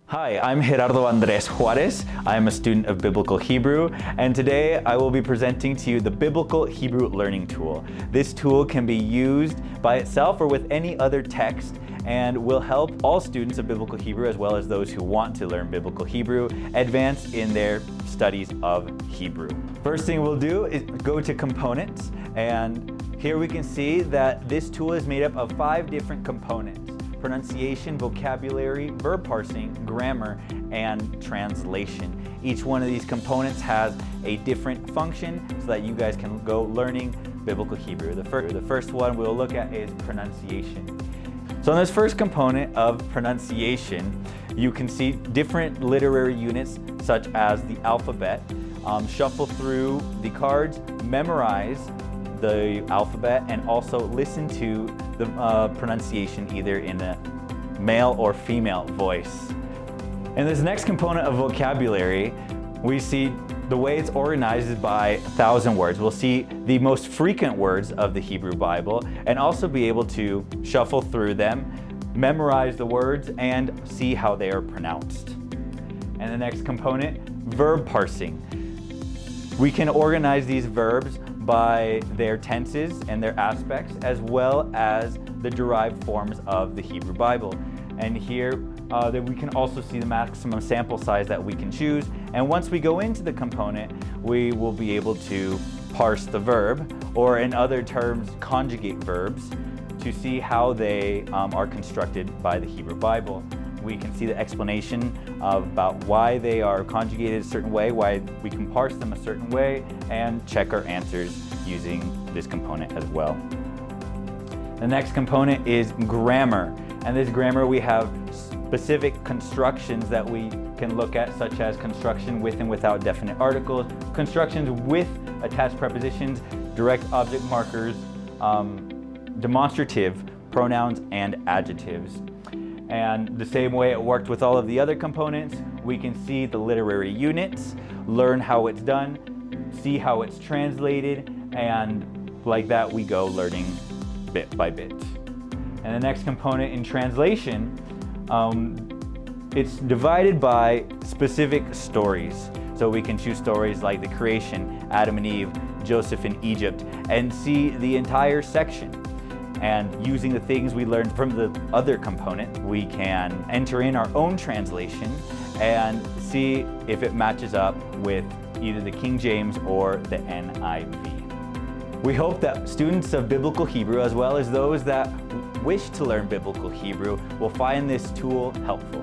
Hi, I'm Gerardo Andres Juarez. I'm a student of Biblical Hebrew, and today I will be presenting to you the Biblical Hebrew Learning Tool. This tool can be used by itself or with any other text and will help all students of Biblical Hebrew, as well as those who want to learn Biblical Hebrew, advance in their studies of Hebrew. First thing we'll do is go to Components, and here we can see that this tool is made up of 5 different components: pronunciation, vocabulary, verb parsing, grammar, and translation. Each one of these components has a different function so that you guys can go learning Biblical Hebrew. The first one we'll look at is pronunciation. So in this first component of pronunciation, you can see different literary units such as the alphabet. Shuffle through the cards, memorize the alphabet, and also listen to the pronunciation either in a male or female voice. In this next component of vocabulary, we see the way it's organized is by 1,000 words. We'll see the most frequent words of the Hebrew Bible and also be able to shuffle through them, memorize the words, and see how they are pronounced. And the next component, verb parsing. We can organize these verbs by their tenses and their aspects, as well as the derived forms of the Hebrew Bible. And here that we can also see the maximum sample size that we can choose. And once we go into the component, we will be able to parse the verb, or in other terms, conjugate verbs, to see how they are constructed by the Hebrew Bible. We can see the explanation about why they are conjugated a certain way, why we can parse them a certain way, and check our answers using this component as well. The next component is grammar. And this grammar, we have specific constructions that we can look at, such as construction with and without definite articles, constructions with attached prepositions, direct object markers, demonstrative pronouns, and adjectives. And the same way it worked with all of the other components, we can see the literary units, learn how it's done, see how it's translated, and like that we go learning bit by bit. And the next component in translation, it's divided by specific stories. So we can choose stories like the creation, Adam and Eve, Joseph in Egypt, and see the entire section. And using the things we learned from the other component, we can enter in our own translation and see if it matches up with either the King James or the NIV. We hope that students of Biblical Hebrew, as well as those that wish to learn Biblical Hebrew, will find this tool helpful.